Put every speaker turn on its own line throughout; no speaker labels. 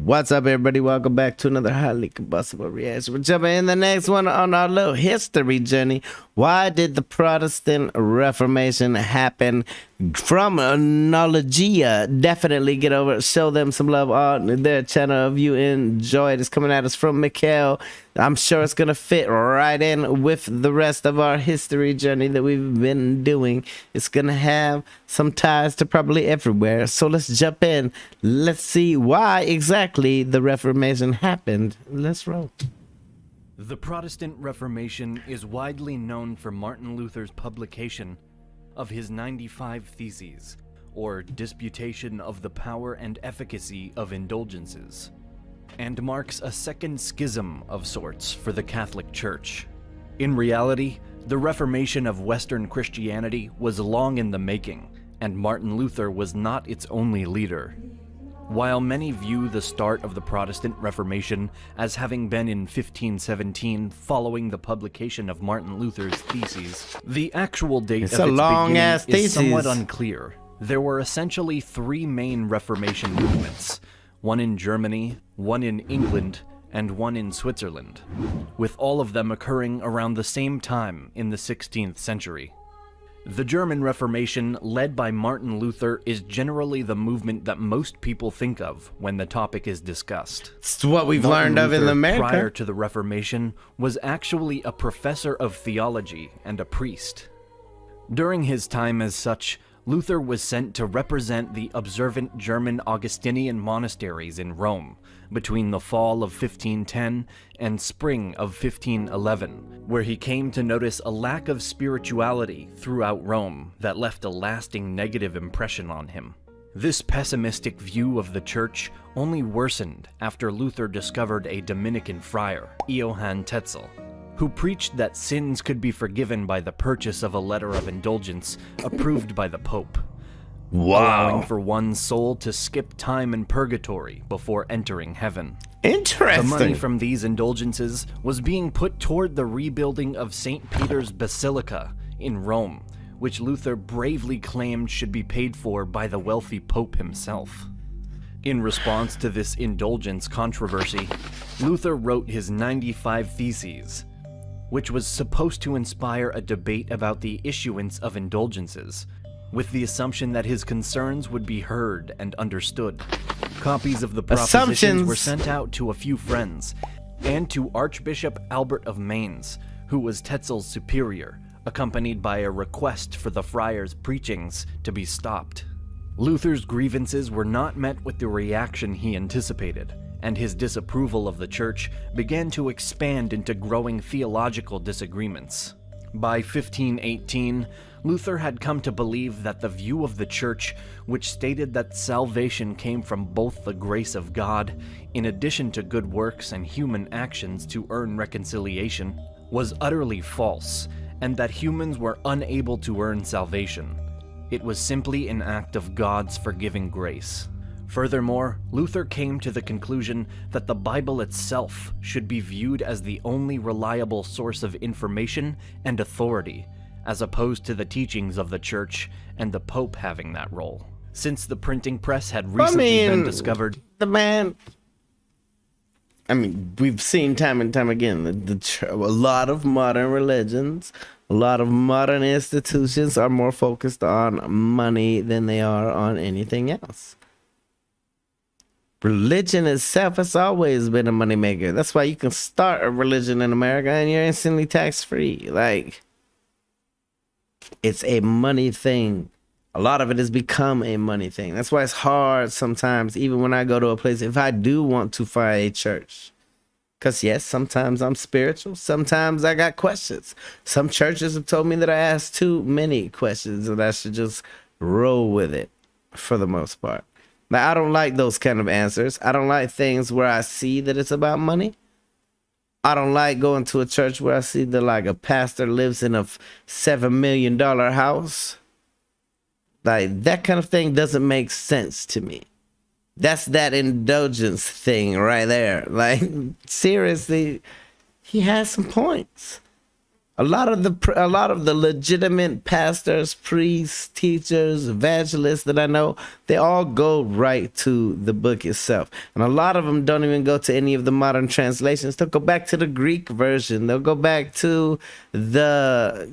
What's up, everybody? Welcome back to another highly combustible reaction. We're jumping in the next one on our little history journey. Why did the Protestant Reformation happen? From Nologia, definitely get over it. Show them some love on their channel if you enjoy it. It's coming at us from Mikhail. I'm sure it's gonna fit right in with the rest of our history journey that we've been doing. It's gonna have some ties to probably everywhere. So let's jump in. Let's see why exactly the Reformation happened. Let's roll.
The Protestant Reformation is widely known for Martin Luther's publication of his 95 Theses, or Disputation of the Power and Efficacy of Indulgences, and marks a second schism of sorts for the Catholic Church. In reality, the Reformation of Western Christianity was long in the making, and Martin Luther was not its only leader. While many view the start of the Protestant Reformation as having been in 1517 following the publication of Martin Luther's Theses, the actual date of its beginning is somewhat unclear. There were essentially three main Reformation movements, one in Germany, one in England, and one in Switzerland, with all of them occurring around the same time in the 16th century. The German Reformation, led by Martin Luther, is generally the movement that most people think of when the topic is discussed.
It's what we've learned of in America.
Prior to the Reformation, was actually a professor of theology and a priest. During his time as such, Luther was sent to represent the observant German Augustinian monasteries in Rome between the fall of 1510 and spring of 1511, where he came to notice a lack of spirituality throughout Rome that left a lasting negative impression on him. This pessimistic view of the church only worsened after Luther discovered a Dominican friar, Johann Tetzel, who preached that sins could be forgiven by the purchase of a letter of indulgence approved by the Pope, allowing for one's soul to skip time in purgatory before entering heaven.
Interesting.
The money from these indulgences was being put toward the rebuilding of St. Peter's Basilica in Rome, which Luther bravely claimed should be paid for by the wealthy Pope himself. In response to this indulgence controversy, Luther wrote his 95 Theses, which was supposed to inspire a debate about the issuance of indulgences, with the assumption that his concerns would be heard and understood. Copies of the propositions were sent out to a few friends, and to Archbishop Albert of Mainz, who was Tetzel's superior, accompanied by a request for the friar's preachings to be stopped. Luther's grievances were not met with the reaction he anticipated, and his disapproval of the church began to expand into growing theological disagreements. By 1518, Luther had come to believe that the view of the church, which stated that salvation came from both the grace of God, in addition to good works and human actions to earn reconciliation, was utterly false, and that humans were unable to earn salvation. It was simply an act of God's forgiving grace. Furthermore, Luther came to the conclusion that the Bible itself should be viewed as the only reliable source of information and authority, as opposed to the teachings of the Church and the Pope having that role. Since the printing press had recently been discovered...
we've seen time and time again, a lot of modern religions, a lot of modern institutions are more focused on money than they are on anything else. Religion itself has always been a moneymaker. That's why you can start a religion in America and you're instantly tax-free. Like, it's a money thing. A lot of it has become a money thing. That's why it's hard sometimes, even when I go to a place, if I do want to find a church. Because yes, sometimes I'm spiritual. Sometimes I got questions. Some churches have told me that I ask too many questions and I should just roll with it for the most part. Like, I don't like those kind of answers. I don't like things where I see that it's about money. I don't like going to a church where I see that like a pastor lives in a $7 million house. Like, that kind of thing doesn't make sense to me. That's that indulgence thing right there. Like, seriously, he has some points. a lot of the legitimate pastors, priests, teachers, evangelists that I know, they all go right to the book itself. And a lot of them don't even go to any of the modern translations. They'll go back to the Greek version. They'll go back to the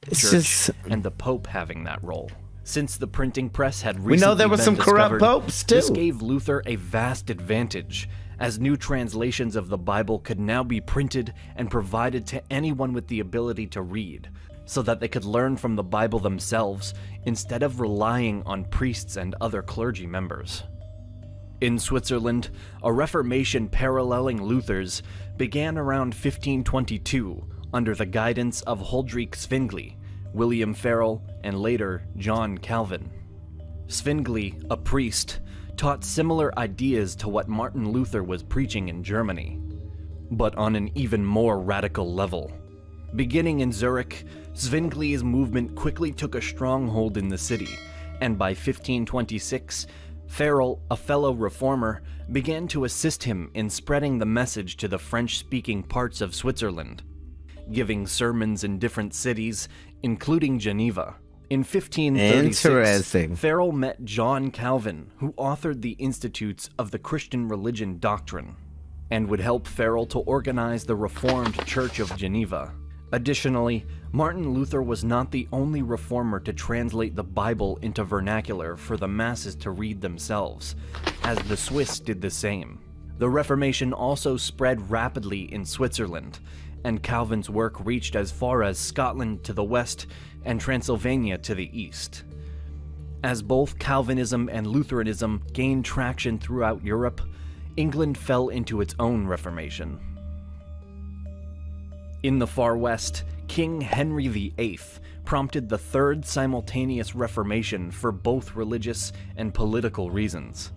it's
Church
just,
and the Pope having that role. Since the printing press had recently
we know there were
been
some corrupt
discovered,
popes too.
this gave Luther a vast advantage, as new translations of the Bible could now be printed and provided to anyone with the ability to read, so that they could learn from the Bible themselves instead of relying on priests and other clergy members. In Switzerland, a Reformation paralleling Luther's began around 1522 under the guidance of Rodrick King, William Farel, and later John Calvin. Zwingli, a priest, taught similar ideas to what Martin Luther was preaching in Germany, but on an even more radical level. Beginning in Zurich, Zwingli's movement quickly took a stronghold in the city, and by 1526, Farel, a fellow reformer, began to assist him in spreading the message to the French-speaking parts of Switzerland, giving sermons in different cities, including Geneva. In 1536, Farel met John Calvin, who authored the Institutes of the Christian Religion Doctrine, and would help Farel to organize the Reformed Church of Geneva. Additionally, Martin Luther was not the only reformer to translate the Bible into vernacular for the masses to read themselves, as the Swiss did the same. The Reformation also spread rapidly in Switzerland, and Calvin's work reached as far as Scotland to the west and Transylvania to the east. As both Calvinism and Lutheranism gained traction throughout Europe, England fell into its own Reformation. In the far west, King Henry VIII prompted the third simultaneous Reformation for both religious and political reasons.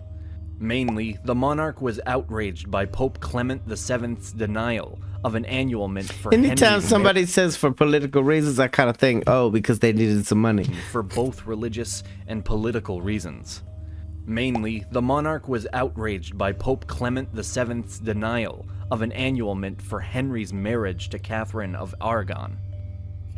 Mainly, the monarch was outraged by Pope Clement VII's denial of an annulment for
anytime somebody says for political reasons, I kind of think, oh, because they needed some money.
For both religious and political reasons. Mainly, the monarch was outraged by Pope Clement VII's denial of an annulment for Henry's marriage to Catherine of Aragon.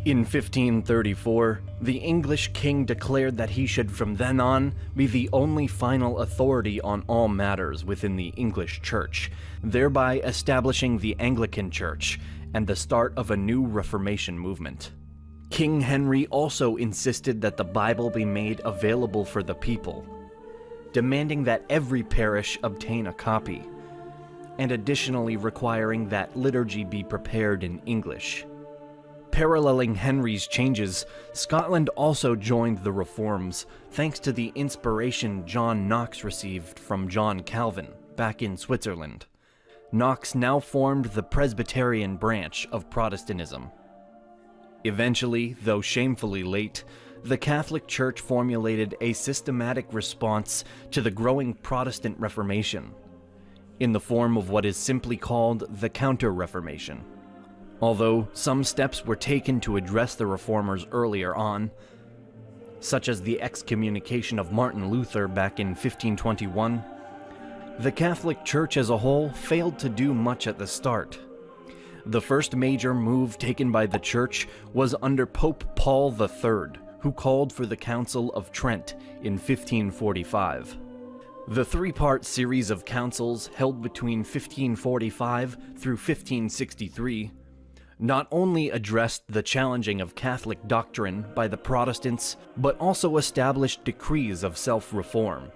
In 1534, the English king declared that he should from then on be the only final authority on all matters within the English Church, thereby establishing the Anglican Church and the start of a new Reformation movement. King Henry also insisted that the Bible be made available for the people, demanding that every parish obtain a copy, and additionally requiring that liturgy be prepared in English. Paralleling Henry's changes, Scotland also joined the reforms, thanks to the inspiration John Knox received from John Calvin back in Switzerland. Knox now formed the Presbyterian branch of Protestantism. Eventually, though shamefully late, the Catholic Church formulated a systematic response to the growing Protestant Reformation, in the form of what is simply called the Counter Reformation. Although some steps were taken to address the reformers earlier on, such as the excommunication of Martin Luther back in 1521, the Catholic Church as a whole failed to do much at the start. The first major move taken by the Church was under Pope Paul III, who called for the Council of Trent in 1545. The three-part series of councils held between 1545 through 1563 not only addressed the challenging of Catholic doctrine by the Protestants, but also established decrees of self-reform.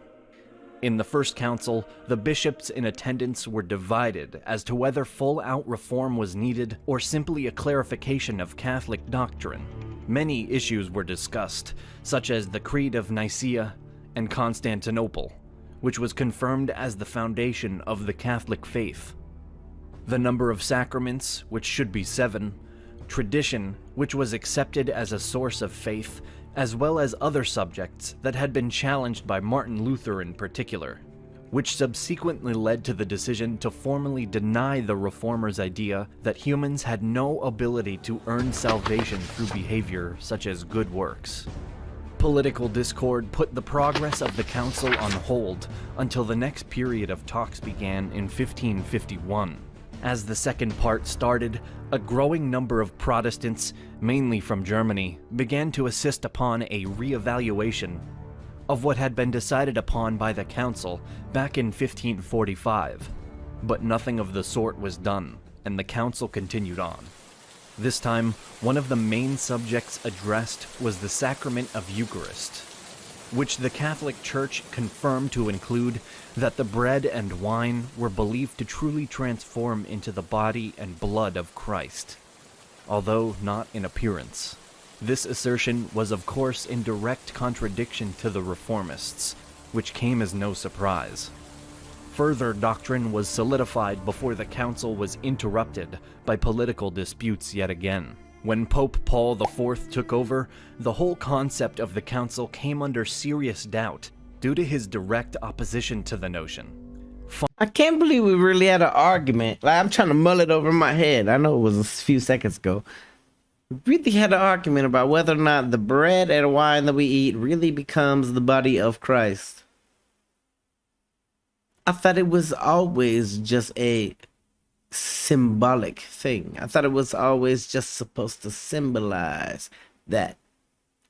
In the first council, the bishops in attendance were divided as to whether full-out reform was needed or simply a clarification of Catholic doctrine. Many issues were discussed, such as the Creed of Nicaea and Constantinople, which was confirmed as the foundation of the Catholic faith. The number of sacraments, which should be 7, tradition, which was accepted as a source of faith, as well as other subjects that had been challenged by Martin Luther in particular, which subsequently led to the decision to formally deny the reformers' idea that humans had no ability to earn salvation through behavior such as good works. Political discord put the progress of the council on hold until the next period of talks began in 1551. As the second part started, a growing number of Protestants, mainly from Germany, began to insist upon a re-evaluation of what had been decided upon by the council back in 1545. But nothing of the sort was done, and the council continued on. This time, one of the main subjects addressed was the sacrament of Eucharist, which the Catholic Church confirmed to include that the bread and wine were believed to truly transform into the body and blood of Christ, although not in appearance. This assertion was of course in direct contradiction to the Reformists, which came as no surprise. Further doctrine was solidified before the council was interrupted by political disputes yet again. When Pope Paul IV took over, the whole concept of the council came under serious doubt due to his direct opposition to the notion.
I can't believe we really had an argument. Like, I'm trying to mull it over in my head. I know it was a few seconds ago. We really had an argument about whether or not the bread and wine that we eat really becomes the body of Christ. I thought it was always just a symbolic thing. I thought it was always just supposed to symbolize that.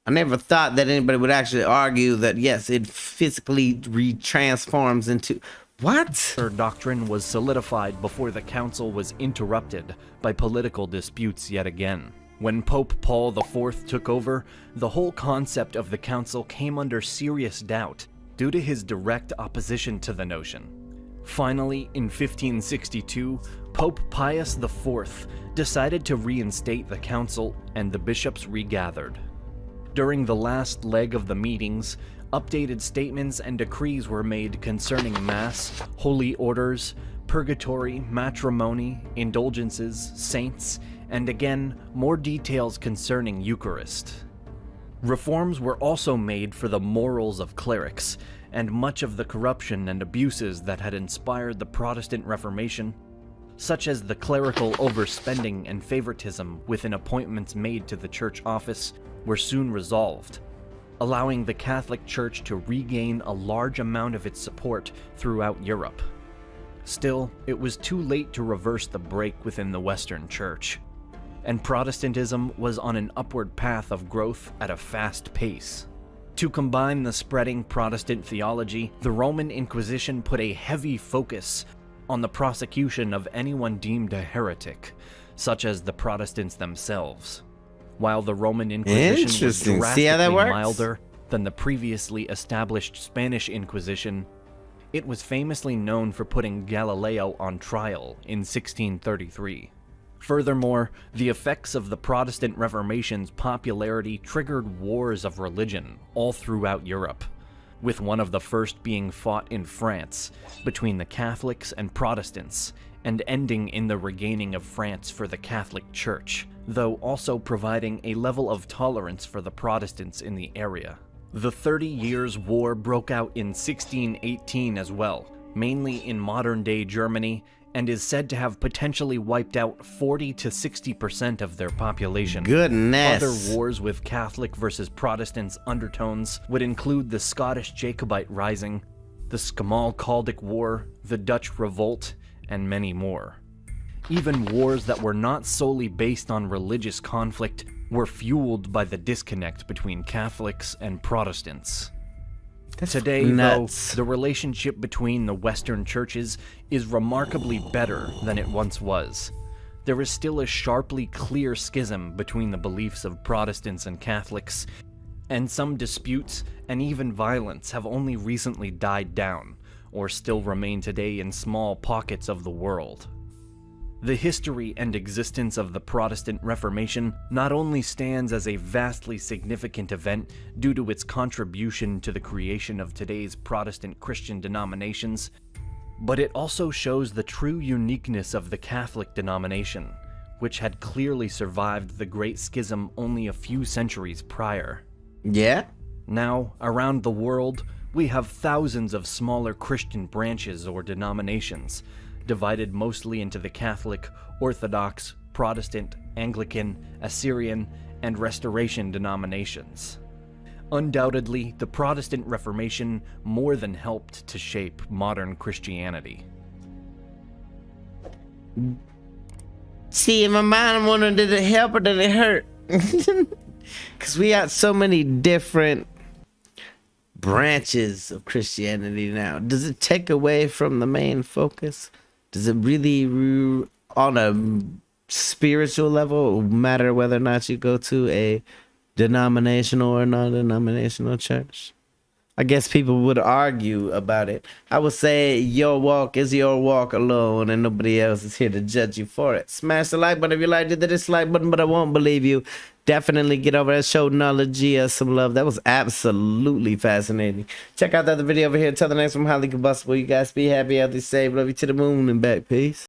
I never thought that anybody would actually argue that, yes, it physically re-transforms into... What?
Her doctrine was solidified before the council was interrupted by political disputes yet again. When Pope Paul IV took over, the whole concept of the council came under serious doubt due to his direct opposition to the notion. Finally, in 1562, Pope Pius IV decided to reinstate the council, and the bishops regathered. During the last leg of the meetings, updated statements and decrees were made concerning Mass, holy orders, purgatory, matrimony, indulgences, saints, and again, more details concerning Eucharist. Reforms were also made for the morals of clerics, and much of the corruption and abuses that had inspired the Protestant Reformation, such as the clerical overspending and favoritism within appointments made to the church office, were soon resolved, allowing the Catholic Church to regain a large amount of its support throughout Europe. Still, it was too late to reverse the break within the Western Church, and Protestantism was on an upward path of growth at a fast pace. To combine the spreading Protestant theology, the Roman Inquisition put a heavy focus on the prosecution of anyone deemed a heretic, such as the Protestants themselves. While the Roman Inquisition was drastically milder than the previously established Spanish Inquisition, it was famously known for putting Galileo on trial in 1633. Furthermore, the effects of the Protestant Reformation's popularity triggered wars of religion all throughout Europe, with one of the first being fought in France between the Catholics and Protestants, and ending in the regaining of France for the Catholic Church, though also providing a level of tolerance for the Protestants in the area. The 30 Years' War broke out in 1618 as well, mainly in modern-day Germany, and is said to have potentially wiped out 40 to 60% of their population.
Goodness.
Other wars with Catholic versus Protestants undertones would include the Scottish Jacobite Rising, the Smalkaldic War, the Dutch Revolt, and many more. Even wars that were not solely based on religious conflict were fueled by the disconnect between Catholics and Protestants. Today, though, the relationship between the Western churches is remarkably better than it once was. There is still a sharply clear schism between the beliefs of Protestants and Catholics, and some disputes and even violence have only recently died down, or still remain today in small pockets of the world. The history and existence of the Protestant Reformation not only stands as a vastly significant event due to its contribution to the creation of today's Protestant Christian denominations, but it also shows the true uniqueness of the Catholic denomination, which had clearly survived the Great Schism only a few centuries prior.
Yeah?
Now, around the world, we have thousands of smaller Christian branches or denominations, divided mostly into the Catholic, Orthodox, Protestant, Anglican, Assyrian, and Restoration denominations. Undoubtedly, the Protestant Reformation more than helped to shape modern Christianity.
See, in my mind, I'm wondering, did it help or did it hurt? Because we got so many different branches of Christianity now. Does it take away from the main focus? Does it really, on a spiritual level, matter whether or not you go to a denominational or non-denominational church? I guess people would argue about it. I would say your walk is your walk alone and nobody else is here to judge you for it. Smash the like button if you liked it, the dislike button, but I won't believe you. Definitely get over there, show knowledge, some love. That was absolutely fascinating. Check out the other video over here. Until the next one, I'm highly combustible. You guys be happy, healthy, safe. Love you to the moon and back. Peace.